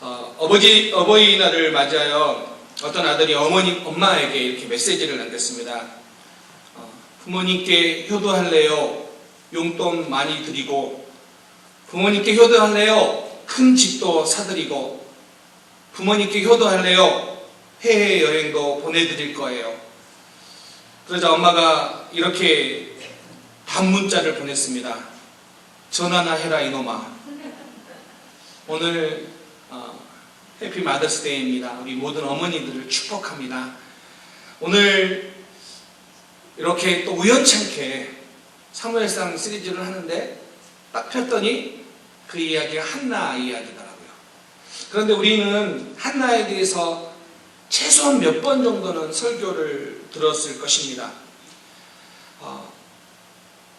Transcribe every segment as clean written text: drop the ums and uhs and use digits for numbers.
어버이날을 맞이하여 어떤 아들이 엄마에게 이렇게 메시지를 남겼습니다. 부모님께 효도할래요? 용돈 많이 드리고, 부모님께 효도할래요? 큰 집도 사드리고, 부모님께 효도할래요? 해외 여행도 보내드릴 거예요. 그러자 엄마가 이렇게 단문자를 보냈습니다. 전화나 해라 이놈아. 오늘 해피 마더스데이입니다. 우리 모든 어머니들을 축복합니다. 오늘 이렇게 또 우연찮게 사무엘상 시리즈를 하는데 딱 폈더니 그 이야기가 한나 이야기더라고요. 그런데 우리는 한나에 대해서 최소한 몇 번 정도는 설교를 들었을 것입니다.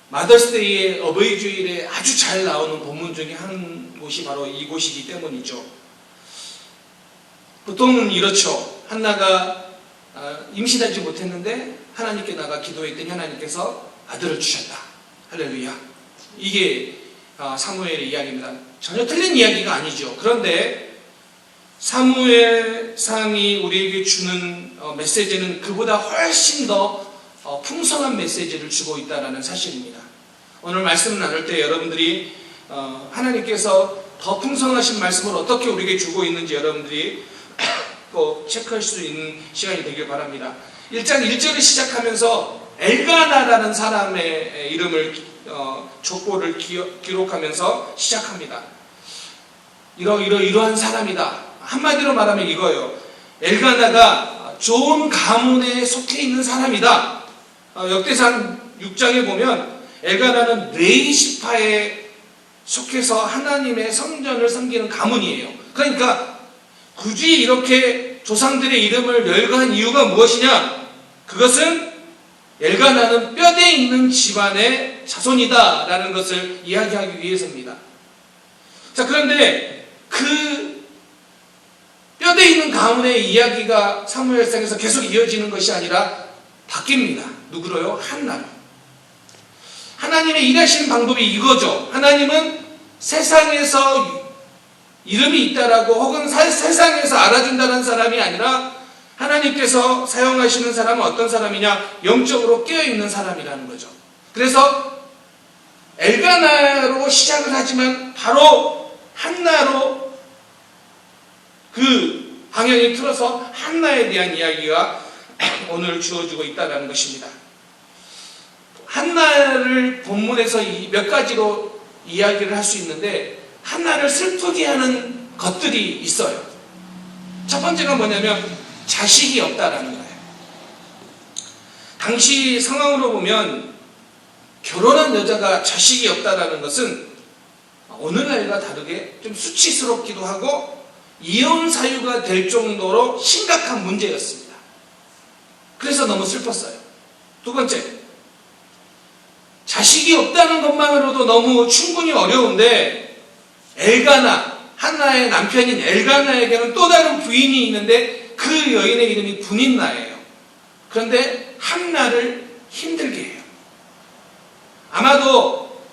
마더스데이의 어버이 주일에 아주 잘 나오는 본문 중에 한 곳이 바로 이곳이기 때문이죠. 보통은 이렇죠. 한나가 임신하지 못했는데 하나님께 나가 기도했더니 하나님께서 아들을 주셨다. 할렐루야. 이게 사무엘의 이야기입니다. 전혀 틀린 이야기가 아니죠. 그런데 사무엘상이 우리에게 주는 메시지는 그보다 훨씬 더 풍성한 메시지를 주고 있다는 사실입니다. 오늘 말씀을 나눌 때 여러분들이 하나님께서 더 풍성하신 말씀을 어떻게 우리에게 주고 있는지 여러분들이 꼭 체크할 수 있는 시간이 되길 바랍니다. 1장 1절을 시작하면서 엘가나라는 사람의 이름을 족보를 기록하면서 시작합니다. 이러한 사람이다. 한마디로 말하면 이거예요. 엘가나가 좋은 가문에 속해 있는 사람이다. 역대상 6장에 보면 엘가나는 레이시파에 속해서 하나님의 성전을 섬기는 가문이에요. 그러니까 굳이 이렇게 조상들의 이름을 열거한 이유가 무엇이냐? 그것은 엘가나는 뼈대 있는 집안의 자손이다 라는 것을 이야기하기 위해서입니다. 자, 그런데 그 뼈대 있는 가문의 이야기가 사무엘상에서 계속 이어지는 것이 아니라 바뀝니다. 누구로요? 한나로. 하나님의 일하시는 방법이 이거죠. 하나님은 세상에서 이름이 있다라고 혹은 세상에서 알아준다는 사람이 아니라 하나님께서 사용하시는 사람은 어떤 사람이냐? 영적으로 깨어있는 사람이라는 거죠. 그래서 엘가나로 시작을 하지만 바로 한나로 그 방향이 틀어서 한나에 대한 이야기가 오늘 주어지고 있다는 것입니다. 한나를 본문에서 몇 가지로 이야기를 할 수 있는데 한나를 슬프게 하는 것들이 있어요. 첫 번째가 뭐냐면 자식이 없다라는 거예요. 당시 상황으로 보면 결혼한 여자가 자식이 없다라는 것은 오늘날과 다르게 좀 수치스럽기도 하고 이혼 사유가 될 정도로 심각한 문제였습니다. 그래서 너무 슬펐어요. 두 번째, 자식이 없다는 것만으로도 너무 충분히 어려운데 엘가나, 한나의 남편인 엘가나에게는 또 다른 부인이 있는데 그 여인의 이름이 분인나예요. 그런데 한나를 힘들게 해요. 아마도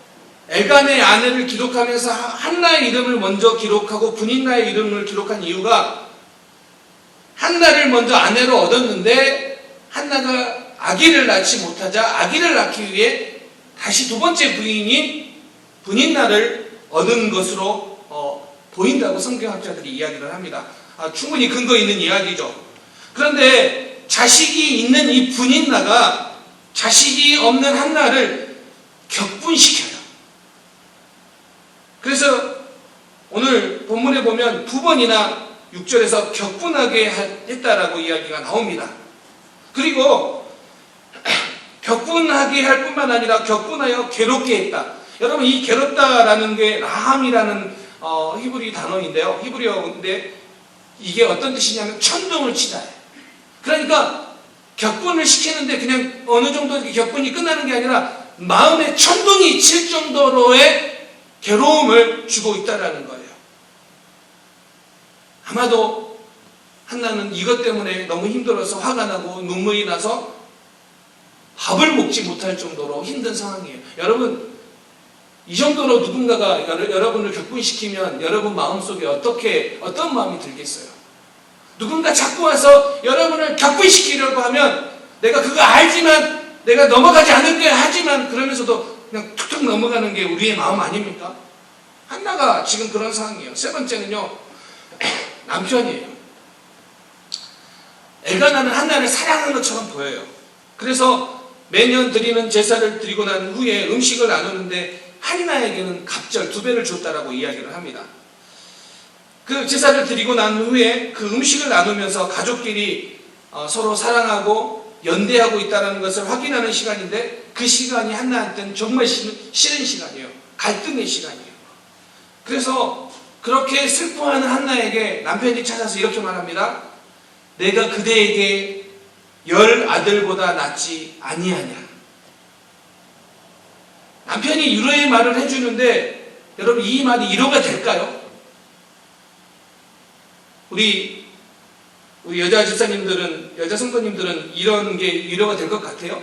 엘가나의 아내를 기록하면서 한나의 이름을 먼저 기록하고 분인나의 이름을 기록한 이유가 한나를 먼저 아내로 얻었는데 한나가 아기를 낳지 못하자 아기를 낳기 위해 다시 두 번째 부인인 분인나를 얻은 것으로 보인다고 성경학자들이 이야기를 합니다. 충분히 근거 있는 이야기죠. 그런데 자식이 있는 이 분인나가 자식이 없는 한나를 격분시켜요. 그래서 오늘 본문에 보면 두 번이나 6절에서 격분하게 했다라고 이야기가 나옵니다. 그리고 격분하게 할 뿐만 아니라 격분하여 괴롭게 했다. 여러분, 이 괴롭다라는 게 라함이라는 히브리 단어인데요. 히브리어인데 이게 어떤 뜻이냐면 천둥을 치다. 그러니까 격분을 시키는데 그냥 어느 정도 이렇게 격분이 끝나는 게 아니라 마음에 천둥이 칠 정도로의 괴로움을 주고 있다라는 거예요. 아마도 한나는 이것 때문에 너무 힘들어서 화가 나고 눈물이 나서 밥을 먹지 못할 정도로 힘든 상황이에요. 여러분, 이 정도로 누군가가 여러분을 격분시키면 여러분 마음속에 어떤 마음이 들겠어요? 누군가 자꾸 와서 여러분을 격분시키려고 하면 내가 그거 알지만 내가 넘어가지 않을게 하지만 그러면서도 그냥 툭툭 넘어가는 게 우리의 마음 아닙니까? 한나가 지금 그런 상황이에요. 세 번째는요, 남편이에요. 엘가나는 한나를 사랑하는 것처럼 보여요. 그래서 매년 드리는 제사를 드리고 난 후에 음식을 나누는데 한나에게는 갑절 2배를 줬다라고 이야기를 합니다. 그 제사를 드리고 난 후에 그 음식을 나누면서 가족끼리 서로 사랑하고 연대하고 있다는 것을 확인하는 시간인데 그 시간이 한나한테는 정말 싫은 시간이에요. 갈등의 시간이에요. 그래서 그렇게 슬퍼하는 한나에게 남편이 찾아서 이렇게 말합니다. 내가 그대에게 10 아들보다 낫지 아니하냐. 남편이 위로의 말을 해주는데 여러분 이 말이 위로가 될까요? 우리 여자 집사님들은, 여자 성도님들은 이런 게 위로가 될 것 같아요?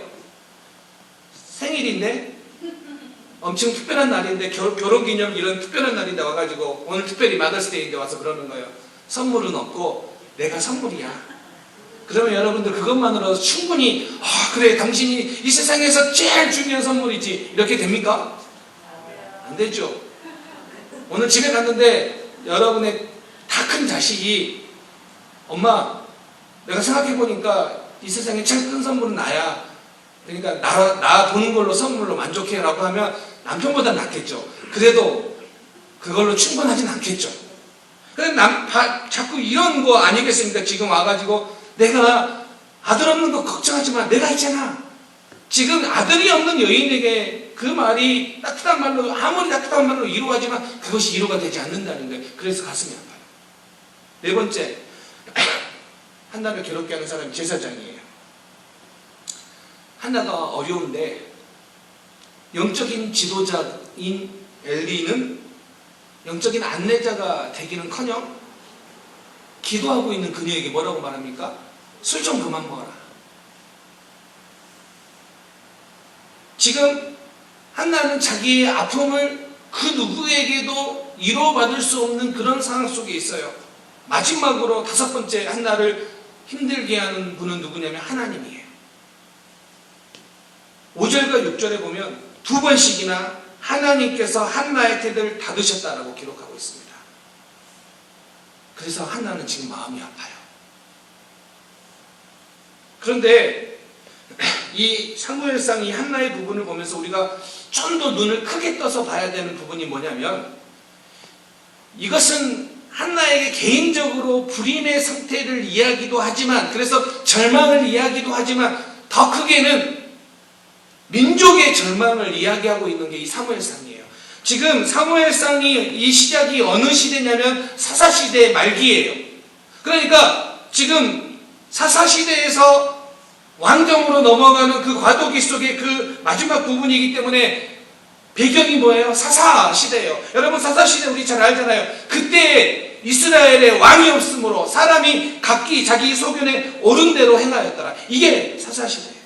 생일인데 엄청 특별한 날인데 결혼기념 이런 특별한 날인데 와가지고 오늘 특별히 마더스데이인데 와서 그러는 거예요. 선물은 없고 내가 선물이야. 그러면 여러분들 그것만으로 충분히 그래 당신이 이 세상에서 제일 중요한 선물이지 이렇게 됩니까? 안 되죠. 오늘 집에 갔는데 여러분의 다 큰 자식이 엄마 내가 생각해보니까 이 세상에 제일 큰 선물은 나야. 그러니까 나 보는 걸로 선물로 만족해 라고 하면 남편보다 낫겠죠. 그래도 그걸로 충분하진 않겠죠. 근데 자꾸 이런 거 아니겠습니까? 지금 와가지고 내가 아들 없는 거 걱정하지 마. 내가 있잖아. 지금 아들이 없는 여인에게 그 말이 따뜻한 말로 아무리 따뜻한 말로 위로하지만 그것이 위로가 되지 않는다는 거예요. 그래서 가슴이 아파요. 네 번째, 한나를 괴롭게 하는 사람이 제사장이에요. 한나가 어려운데 영적인 지도자인 엘리는 영적인 안내자가 되기는커녕 기도하고 있는 그녀에게 뭐라고 말합니까? 술 좀 그만 먹어라. 지금 한나는 자기의 아픔을 그 누구에게도 위로받을 수 없는 그런 상황 속에 있어요. 마지막으로 5번째 한나를 힘들게 하는 분은 누구냐면 하나님이에요. 5절과 6절에 보면 2번씩이나 하나님께서 한나의 태를 닫으셨다라고 기록하고 있습니다. 그래서 한나는 지금 마음이 아파요. 그런데 이 사무엘상 이 한나의 부분을 보면서 우리가 좀 더 눈을 크게 떠서 봐야 되는 부분이 뭐냐면 이것은 한나에게 개인적으로 불임의 상태를 이야기도 하지만 그래서 절망을 이야기도 하지만 더 크게는 민족의 절망을 이야기하고 있는 게 이 사무엘상이에요. 지금 사무엘상이 이 시작이 어느 시대냐면 사사시대 말기예요. 그러니까 지금 사사시대에서 왕정으로 넘어가는 그 과도기 속의 그 마지막 부분이기 때문에 배경이 뭐예요? 사사시대예요. 여러분 사사시대 우리 잘 알잖아요. 그때 이스라엘에 왕이 없으므로 사람이 각기 자기 소견에 옳은 대로 행하였더라. 이게 사사시대예요.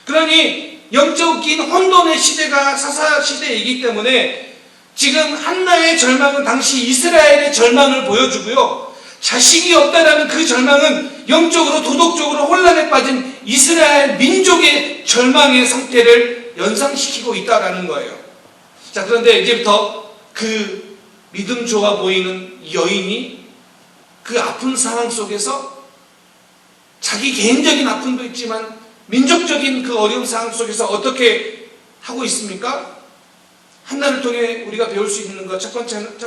그러니 영적인 혼돈의 시대가 사사시대이기 때문에 지금 한나의 절망은 당시 이스라엘의 절망을 보여주고요. 자식이 없다라는 그 절망은 영적으로 도덕적으로 혼란에 빠진 이스라엘 민족의 절망의 상태를 연상시키고 있다라는 거예요. 자, 그런데 이제부터 그 믿음 좋아 보이는 여인이 그 아픈 상황 속에서 자기 개인적인 아픔도 있지만 민족적인 그 어려운 상황 속에서 어떻게 하고 있습니까? 한나를 통해 우리가 배울 수 있는 것 첫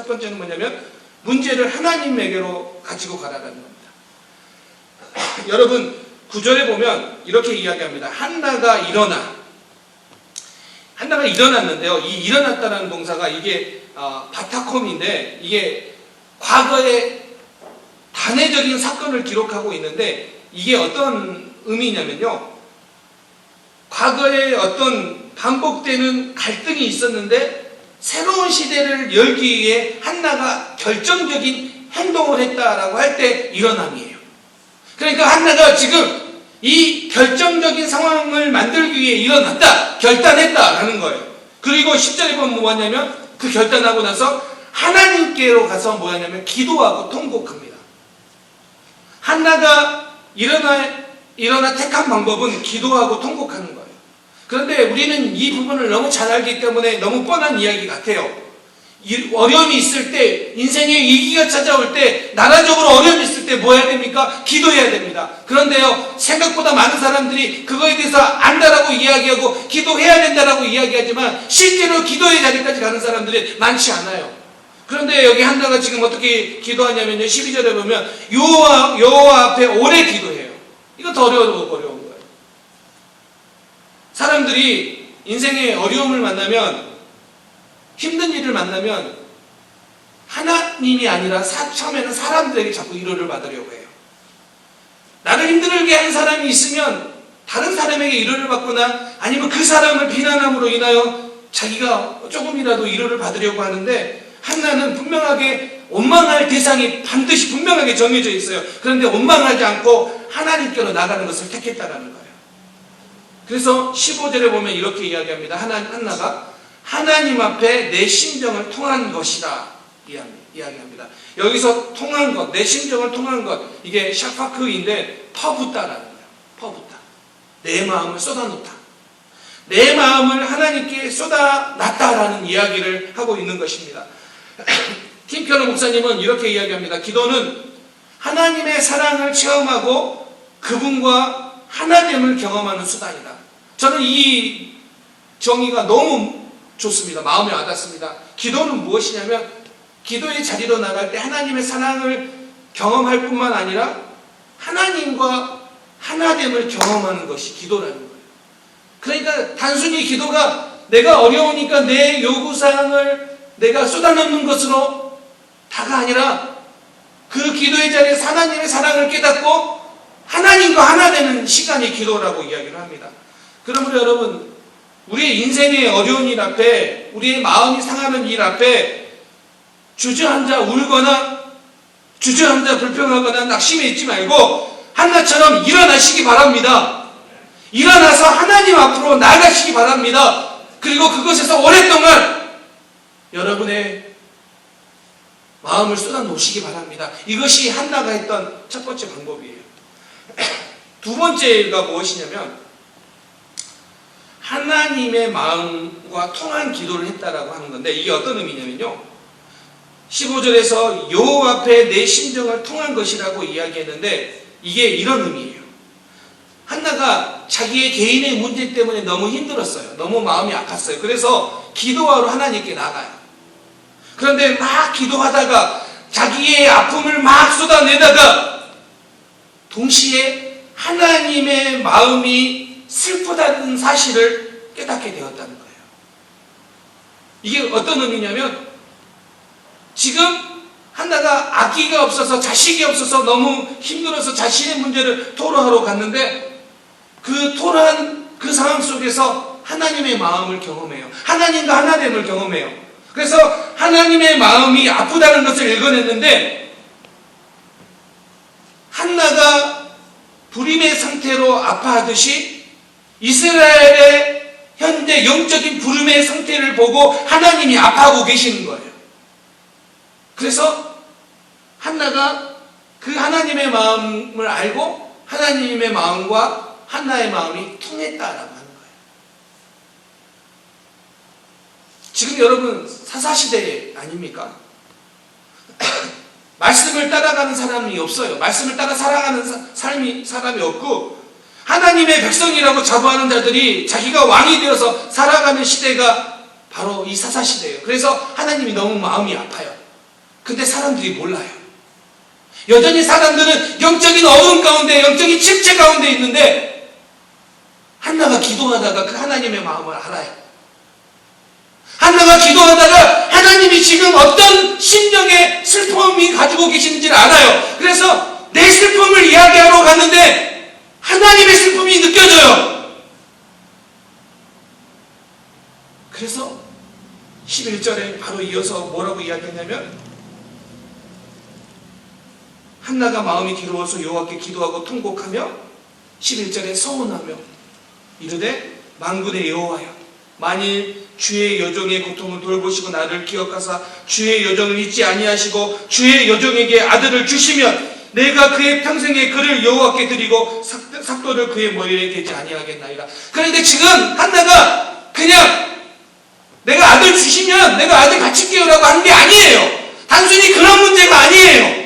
번째는 뭐냐면 문제를 하나님에게로 가지고 가라라는 겁니다. 여러분 9절에 보면 이렇게 이야기합니다. 한나가 일어났는데요. 이 일어났다는 동사가 이게 바타콤인데 이게 과거의 단회적인 사건을 기록하고 있는데 이게 어떤 의미냐면요. 과거에 어떤 반복되는 갈등이 있었는데 새로운 시대를 열기 위해 한나가 결정적인 행동을 했다라고 할 때 일어남이에요. 그러니까 한나가 지금 이 결정적인 상황을 만들기 위해 일어났다, 결단했다라는 거예요. 그리고 10절에 보면 뭐냐면 그 결단하고 나서 하나님께로 가서 뭐냐면 기도하고 통곡합니다. 한나가 일어나 택한 방법은 기도하고 통곡하는 거예요. 그런데 우리는 이 부분을 너무 잘 알기 때문에 너무 뻔한 이야기 같아요. 어려움이 있을 때, 인생에 위기가 찾아올 때, 나라적으로 어려움이 있을 때 뭐 해야 됩니까? 기도해야 됩니다. 그런데요, 생각보다 많은 사람들이 그거에 대해서 안다라고 이야기하고 기도해야 된다라고 이야기하지만 실제로 기도의 자리까지 가는 사람들이 많지 않아요. 그런데 여기 한나가 지금 어떻게 기도하냐면요, 12절에 보면 여호와 앞에 오래 기도해요. 이거 더 어려운 거예요. 사람들이 인생의 어려움을 만나면, 힘든 일을 만나면 하나님이 아니라 처음에는 사람들에게 자꾸 위로를 받으려고 해요. 나를 힘들게 한 사람이 있으면 다른 사람에게 위로를 받거나 아니면 그 사람을 비난함으로 인하여 자기가 조금이라도 위로를 받으려고 하는데, 한나는 분명하게 원망할 대상이 반드시 분명하게 정해져 있어요. 그런데 원망하지 않고 하나님께로 나가는 것을 택했다라는 거예요. 그래서 15절에 보면 이렇게 이야기합니다. 한나가 하나님 앞에 내 심정을 통한 것이다 이야기합니다. 여기서 통한 것, 내 심정을 통한 것, 이게 샤파크인데 퍼붓다라는 거예요. 퍼붓다. 내 마음을 쏟아놓다. 내 마음을 하나님께 쏟아놨다라는 이야기를 하고 있는 것입니다. 팀켈러 목사님은 이렇게 이야기합니다. 기도는 하나님의 사랑을 체험하고 그분과 하나됨을 경험하는 수단이다. 저는 이 정의가 너무 좋습니다. 마음에 와닿습니다. 기도는 무엇이냐면 기도의 자리로 나갈 때 하나님의 사랑을 경험할 뿐만 아니라 하나님과 하나됨을 경험하는 것이 기도라는 거예요. 그러니까 단순히 기도가 내가 어려우니까 내 요구사항을 내가 쏟아놓는 것으로 다가 아니라 그 기도의 자리에서 하나님의 사랑을 깨닫고 하나님과 하나 되는 시간이 기도라고 이야기를 합니다. 그러므로 여러분, 우리의 인생의 어려운 일 앞에, 우리의 마음이 상하는 일 앞에 주저앉아 울거나 주저앉아 불평하거나 낙심해 있지 말고 한나처럼 일어나시기 바랍니다. 일어나서 하나님 앞으로 나아가시기 바랍니다. 그리고 그것에서 오랫동안 여러분의 마음을 쏟아놓으시기 바랍니다. 이것이 한나가 했던 첫 번째 방법이에요. 두 번째가 무엇이냐면 하나님의 마음과 통한 기도를 했다라고 하는 건데, 이게 어떤 의미냐면요, 15절에서 여호와 앞에 내 심정을 통한 것이라고 이야기했는데 이게 이런 의미예요. 한나가 자기의 개인의 문제 때문에 너무 힘들었어요. 너무 마음이 아팠어요. 그래서 기도하러 하나님께 나가요. 그런데 막 기도하다가 자기의 아픔을 막 쏟아내다가 동시에 하나님의 마음이 슬프다는 사실을 깨닫게 되었다는 거예요. 이게 어떤 의미냐면 지금 한나가 아기가 없어서, 자식이 없어서 너무 힘들어서 자신의 문제를 토로하러 갔는데 그 토로한 그 상황 속에서 하나님의 마음을 경험해요. 하나님과 하나됨을 경험해요. 그래서 하나님의 마음이 아프다는 것을 읽어냈는데, 한나가 불임의 상태로 아파하듯이 이스라엘의 현재 영적인 부름의 상태를 보고 하나님이 아파하고 계시는 거예요. 그래서 한나가 그 하나님의 마음을 알고 하나님의 마음과 한나의 마음이 통했다라고 하는 거예요. 지금 여러분 사사시대 아닙니까? 말씀을 따라가는 사람이 없어요. 말씀을 따라 살아가는 사람이 없고, 하나님의 백성이라고 자부하는 자들이 자기가 왕이 되어서 살아가는 시대가 바로 이 사사시대예요. 그래서 하나님이 너무 마음이 아파요. 근데 사람들이 몰라요. 여전히 사람들은 영적인 어두움 가운데, 영적인 침체 가운데 있는데 한나가 기도하다가 그 하나님의 마음을 알아요. 한나가 기도하다가 하나님이 지금 어떤 심령의 슬픔이 가지고 계시는지를 알아요. 그래서 내 슬픔을 이야기하러 갔는데 하나님의 슬픔이 느껴져요. 그래서 11절에 바로 이어서 뭐라고 이야기했냐면, 한나가 마음이 괴로워서 여호와께 기도하고 통곡하며 11절에 서원하며 이르되 만군의 여호와여, 만일 주의 여종의 고통을 돌보시고 나를 기억하사 주의 여종을 잊지 아니하시고 주의 여종에게 아들을 주시면 내가 그의 평생에 그를 여호와께 드리고 삭도를 그의 머리에 대지 아니하겠나이다. 그런데 지금 한나가 그냥 내가 아들 주시면 내가 아들 바칠게요라고 하는 게 아니에요. 단순히 그런 문제가 아니에요.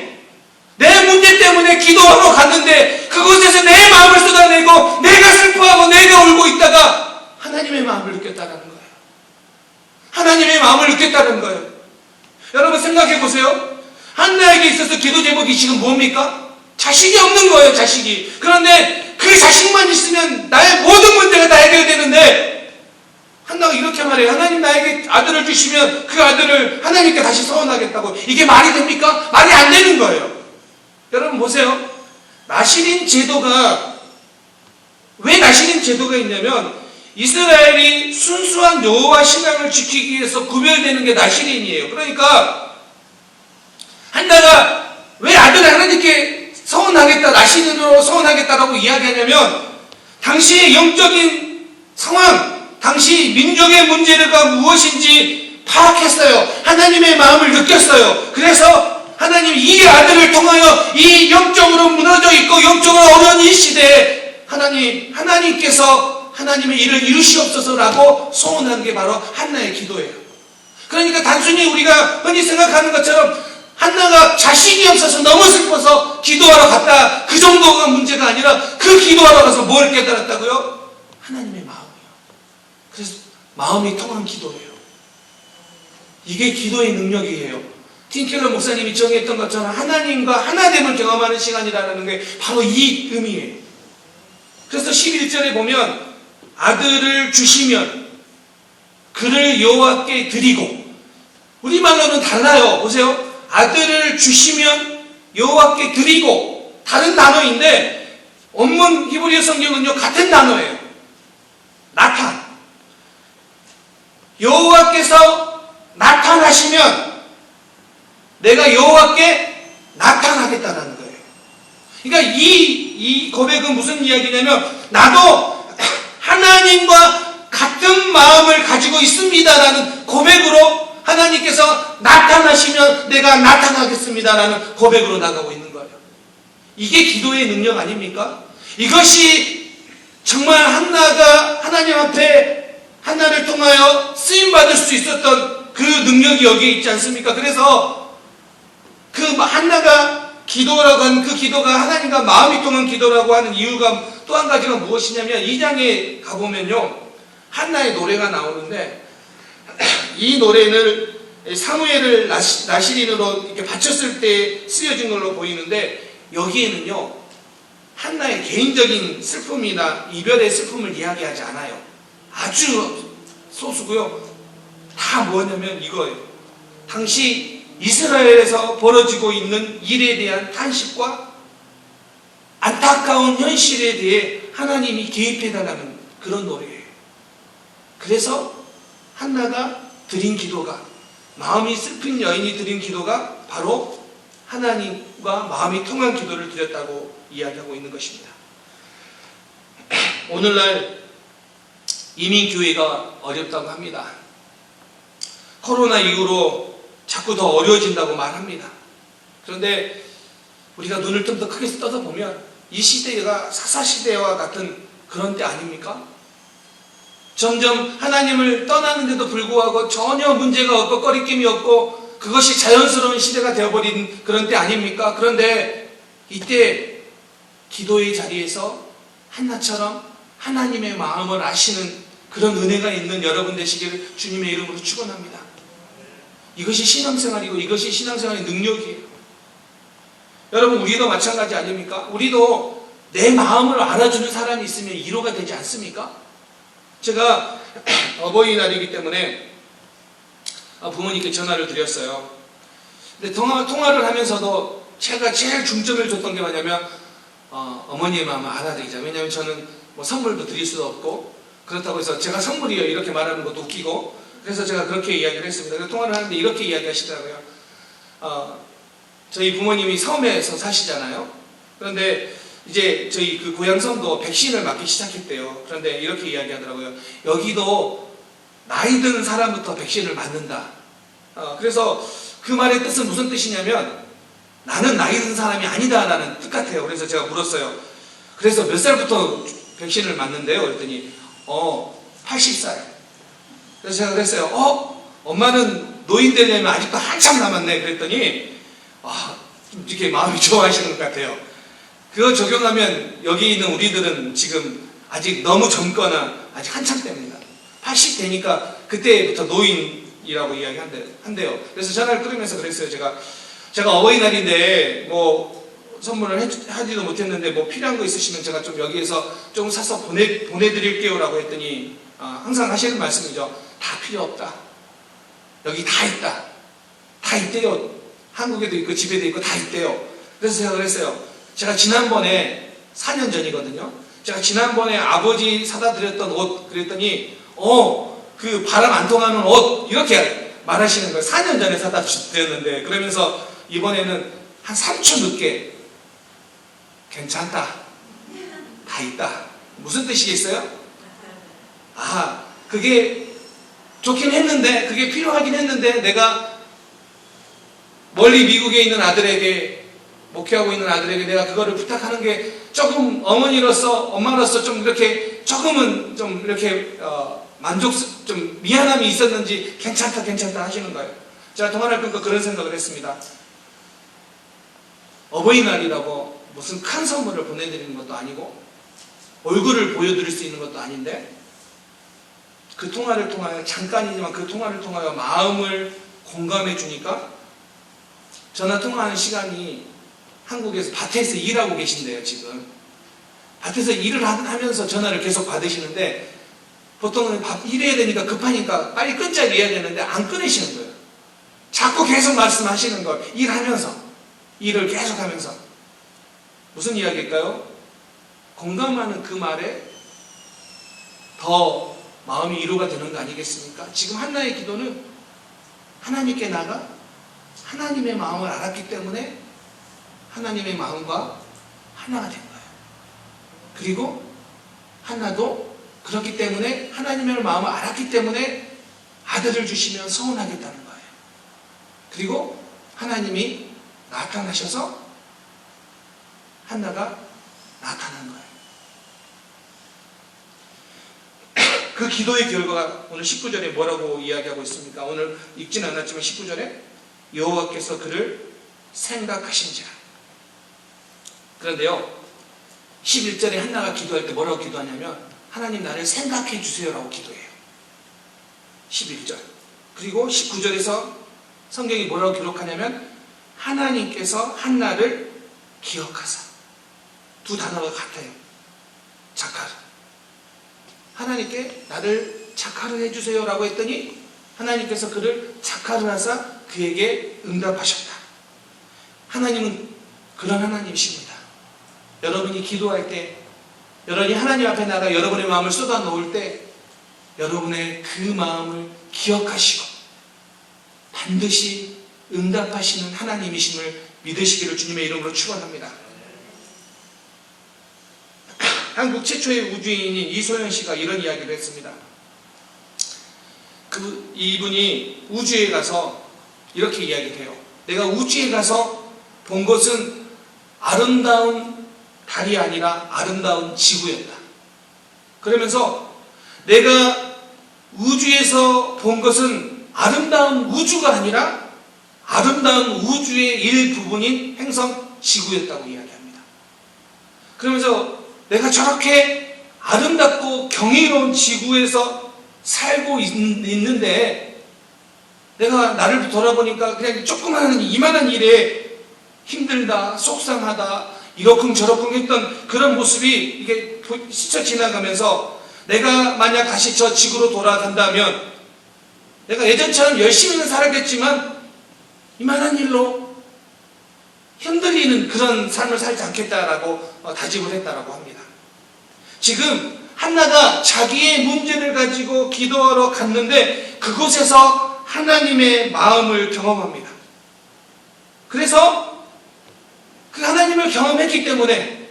내 문제 때문에 기도하러 갔는데 그곳에서 내 마음을 쏟아내고 내가 슬퍼하고 내가 울고 있다가 하나님의 마음을 느꼈다는 거예요. 하나님의 마음을 느꼈다는 거예요. 여러분 생각해 보세요. 한나에게 있어서 기도 제목이 지금 뭡니까? 자식이 없는 거예요. 자식이. 그런데 그 자식만 있으면 나의 모든 문제가 다 해결되는데 한나가 이렇게 말해요. 하나님 나에게 아들을 주시면 그 아들을 하나님께 다시 서원하겠다고. 이게 말이 됩니까? 말이 안 되는 거예요. 여러분 보세요. 나실인 제도가 왜 나실인 제도가 있냐면 이스라엘이 순수한 여호와 신앙을 지키기 위해서 구별되는 게 나실인이에요. 그러니까 한나가 왜 아들을 하나님께 서원하겠다, 나실인으로 서원하겠다라고 이야기하냐면 당시의 영적인 상황, 당시 민족의 문제가 무엇인지 파악했어요. 하나님의 마음을 느꼈어요. 그래서 하나님 이 아들을 통하여 이 영적으로 무너져 있고 영적으로 어려운 이 시대에 하나님께서 하나님의 일을 이루시옵소서라고 소원한 게 바로 한나의 기도예요. 그러니까 단순히 우리가 흔히 생각하는 것처럼 한나가 자식이 없어서 너무 슬퍼서 기도하러 갔다 그 정도가 문제가 아니라 그 기도하러 가서 뭘 깨달았다고요? 하나님의 마음이요. 그래서 마음이 통한 기도예요. 이게 기도의 능력이에요. 팀켈러 목사님이 정의했던 것처럼 하나님과 하나됨을 경험하는 시간이라는 게 바로 이 의미예요. 그래서 11절에 보면 아들을 주시면 그를 여호와께 드리고, 우리말로는 달라요. 보세요. 아들을 주시면 여호와께 드리고, 다른 단어인데 원문 히브리어 성경은요 같은 단어예요. 나탄. 여호와께서 나타나시면 내가 여호와께 나타나겠다는 거예요. 그러니까 이 고백은 무슨 이야기냐면 나도 하나님과 같은 마음을 가지고 있습니다라는 고백으로 하나님께서 나타나시면 내가 나타나겠습니다라는 고백으로 나가고 있는 거예요. 이게 기도의 능력 아닙니까? 이것이 정말 한나가 하나님 앞에 한나를 통하여 쓰임받을 수 있었던 그 능력이 여기에 있지 않습니까? 그래서 그 한나가 기도라고 하는 그 기도가 하나님과 마음이 통한 기도라고 하는 이유가 또 한 가지가 무엇이냐면 2장에 가보면요 한나의 노래가 나오는데 이 노래를 사무엘을 나실인으로 이렇게 바쳤을 때 쓰여진 걸로 보이는데 여기에는요 한나의 개인적인 슬픔이나 이별의 슬픔을 이야기하지 않아요. 아주 소수고요. 다 뭐냐면 이거예요. 당시 이스라엘에서 벌어지고 있는 일에 대한 탄식과 안타까운 현실에 대해 하나님이 개입해달라는 그런 노래예요. 그래서 한나가 드린 기도가, 마음이 슬픈 여인이 드린 기도가 바로 하나님과 마음이 통한 기도를 드렸다고 이야기하고 있는 것입니다. 오늘날 이민교회가 어렵다고 합니다. 코로나 이후로 자꾸 더 어려워진다고 말합니다. 그런데 우리가 눈을 좀 더 크게 떠서 보면 이 시대가 사사시대와 같은 그런 때 아닙니까? 점점 하나님을 떠나는데도 불구하고 전혀 문제가 없고 꺼리낌이 없고 그것이 자연스러운 시대가 되어버린 그런 때 아닙니까? 그런데 이때 기도의 자리에서 한나처럼 하나님의 마음을 아시는 그런 은혜가 있는 여러분 되시기를 주님의 이름으로 축원합니다. 이것이 신앙생활이고 이것이 신앙생활의 능력이에요. 여러분 우리도 마찬가지 아닙니까? 우리도 내 마음을 알아주는 사람이 있으면 위로가 되지 않습니까? 제가 어버이날이기 때문에 부모님께 전화를 드렸어요. 근데 통화를 하면서도 제가 제일 중점을 줬던 게 뭐냐면 어머니의 마음을 알아드리자. 왜냐하면 저는 뭐 선물도 드릴 수도 없고 그렇다고 해서 제가 선물이에요 이렇게 말하는 것도 웃기고 그래서 제가 그렇게 이야기를 했습니다. 그래서 통화를 하는데 이렇게 이야기하시더라고요. 저희 부모님이 섬에서 사시잖아요. 그런데 이제 저희 그 고향 섬도 백신을 맞기 시작했대요. 그런데 이렇게 이야기하더라고요. 여기도 나이 든 사람부터 백신을 맞는다. 그래서 그 말의 뜻은 무슨 뜻이냐면 나는 나이 든 사람이 아니다라는 뜻 같아요. 그래서 제가 물었어요. 그래서 몇 살부터 백신을 맞는데요? 그랬더니 80살. 그래서 제가 그랬어요. 엄마는 노인 되려면 아직도 한참 남았네. 그랬더니 좀 이렇게 마음이 좋아하시는 것 같아요. 그거 적용하면 여기 있는 우리들은 지금 아직 너무 젊거나 아직 한참 때입니다. 80 되니까 그때부터 노인이라고 이야기한대요. 그래서 전화를 끊으면서 그랬어요. 제가 어버이날인데 뭐 선물을 하지도 못했는데 뭐 필요한 거 있으시면 제가 좀 여기에서 좀 사서 보내드릴게요 라고 했더니 항상 하시는 말씀이죠. 다 필요 없다. 여기 다 있다. 다 있대요. 한국에도 있고 집에도 있고 다 있대요. 그래서 제가 그랬어요. 제가 지난번에 4년 전이거든요. 제가 지난번에 아버지 사다 드렸던 옷 그랬더니 그 바람 안 통하는 옷 이렇게 말하시는 거예요. 4년 전에 사다 드렸는데 그러면서 이번에는 한 3초 늦게 괜찮다. 다 있다. 무슨 뜻이겠어요? 그게 좋긴 했는데 그게 필요하긴 했는데 내가 멀리 미국에 있는 아들에게 목회하고 있는 아들에게 내가 그거를 부탁하는 게 조금 엄마로서 좀 이렇게 조금은 좀 이렇게 좀 미안함이 있었는지 괜찮다 하시는 거예요. 제가 동안을 끊고 그런 생각을 했습니다. 어버이날이라고 무슨 큰 선물을 보내드리는 것도 아니고 얼굴을 보여드릴 수 있는 것도 아닌데 그 통화를 통하여 잠깐이지만 그 통화를 통하여 마음을 공감해 주니까 전화 통화하는 시간이 한국에서 밭에서 일하고 계신데요. 지금 밭에서 일을 하면서 전화를 계속 받으시는데 보통은 일해야 되니까 급하니까 빨리 끊자 이래야 되는데 안 끊으시는 거예요. 자꾸 계속 말씀하시는 걸 일을 계속 하면서 무슨 이야기일까요? 공감하는 그 말에 더 마음이 위로가 되는 거 아니겠습니까? 지금 한나의 기도는 하나님께 나가 하나님의 마음을 알았기 때문에 하나님의 마음과 하나가 된 거예요. 그리고 한나도 그렇기 때문에 하나님의 마음을 알았기 때문에 아들을 주시면 서운하겠다는 거예요. 그리고 하나님이 나타나셔서 한나가 나타난 거예요. 그 기도의 결과가 오늘 19절에 뭐라고 이야기하고 있습니까? 오늘 읽지는 않았지만 19절에 여호와께서 그를 생각하신지라. 그런데요 11절에 한나가 기도할 때 뭐라고 기도하냐면 하나님 나를 생각해 주세요라고 기도해요. 11절. 그리고 19절에서 성경이 뭐라고 기록하냐면 하나님께서 한나를 기억하사. 두 단어가 같아요. 자카르. 하나님께 나를 자카르 해주세요 라고 했더니 하나님께서 그를 자카르 하사 그에게 응답하셨다. 하나님은 그런 하나님이십니다. 여러분이 기도할 때 여러분이 하나님 앞에 나가 여러분의 마음을 쏟아 놓을 때 여러분의 그 마음을 기억하시고 반드시 응답하시는 하나님이심을 믿으시기를 주님의 이름으로 축원합니다. 한국 최초의 우주인인 이소연 씨가 이런 이야기를 했습니다. 이분이 우주에 가서 이렇게 이야기를 해요. 내가 우주에 가서 본 것은 아름다운 달이 아니라 아름다운 지구였다. 그러면서 내가 우주에서 본 것은 아름다운 우주가 아니라 아름다운 우주의 일부분인 행성 지구였다고 이야기합니다. 그러면서 내가 저렇게 아름답고 경이로운 지구에서 살고 있는데 내가 나를 돌아보니까 그냥 조그마한 이만한 일에 힘들다, 속상하다, 이러쿵저러쿵 했던 그런 모습이 이게 스쳐 지나가면서 내가 만약 다시 저 지구로 돌아간다면 내가 예전처럼 열심히는 살겠지만 이만한 일로 힘들이는 그런 삶을 살지 않겠다라고 다짐을 했다라고 합니다. 지금 한나가 자기의 문제를 가지고 기도하러 갔는데 그곳에서 하나님의 마음을 경험합니다. 그래서 그 하나님을 경험했기 때문에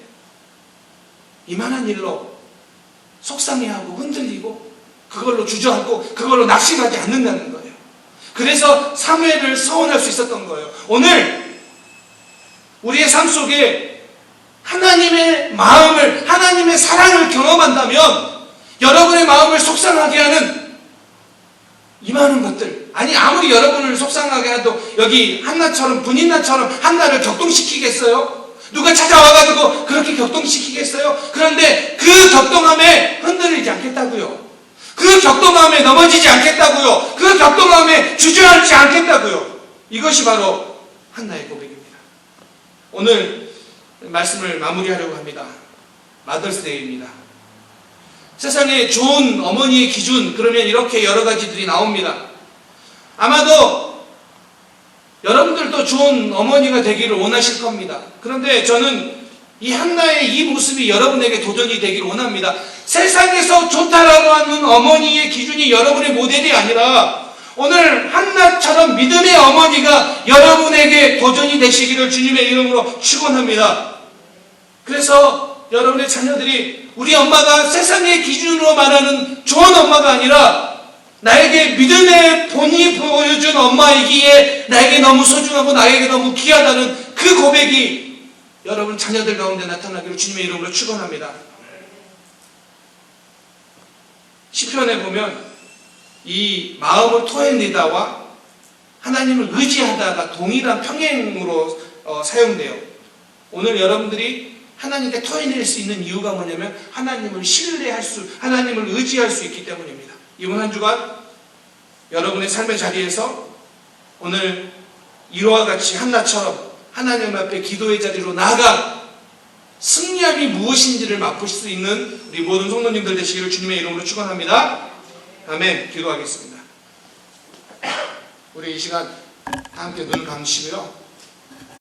이만한 일로 속상해하고 흔들리고 그걸로 주저앉고 그걸로 낙심하지 않는다는 거예요. 그래서 사무엘을 서원할 수 있었던 거예요. 오늘 우리의 삶 속에 하나님의 마음을, 하나님의 사랑을 경험한다면 여러분의 마음을 속상하게 하는 이 많은 것들, 아니 아무리 여러분을 속상하게 해도 여기 한나처럼, 분인나처럼 한나를 격동시키겠어요? 누가 찾아와가지고 그렇게 격동시키겠어요? 그런데 그 격동함에 흔들리지 않겠다고요. 그 격동함에 넘어지지 않겠다고요. 그 격동함에 주저앉지 않겠다고요. 이것이 바로 한나의 고백입니다. 오늘 말씀을 마무리하려고 합니다. 마더스데이입니다. 세상에 좋은 어머니의 기준, 그러면 이렇게 여러 가지들이 나옵니다. 아마도 여러분들도 좋은 어머니가 되기를 원하실 겁니다. 그런데 저는 이 한나의 이 모습이 여러분에게 도전이 되기를 원합니다. 세상에서 좋다라고 하는 어머니의 기준이 여러분의 모델이 아니라 오늘 한나처럼 믿음의 어머니가 여러분에게 도전이 되시기를 주님의 이름으로 축원합니다. 그래서 여러분의 자녀들이 우리 엄마가 세상의 기준으로 말하는 좋은 엄마가 아니라 나에게 믿음의 본이 보여준 엄마이기에 나에게 너무 소중하고 나에게 너무 귀하다는 그 고백이 여러분 자녀들 가운데 나타나기를 주님의 이름으로 축원합니다. 시편에 보면 이 마음을 토해내다와 하나님을 의지하다가 동일한 평행으로 사용돼요. 오늘 여러분들이 하나님께 토해낼 수 있는 이유가 뭐냐면 하나님을 신뢰할 수, 하나님을 의지할 수 있기 때문입니다. 이번 한 주간 여러분의 삶의 자리에서 오늘 이와 같이 한나처럼 하나님 앞에 기도의 자리로 나아가 승리함이 무엇인지를 맛볼 수 있는 우리 모든 성도님들 되시기를 주님의 이름으로 축원합니다. 아멘. 기도하겠습니다. 우리 이 시간 함께 눈을 감으시고요.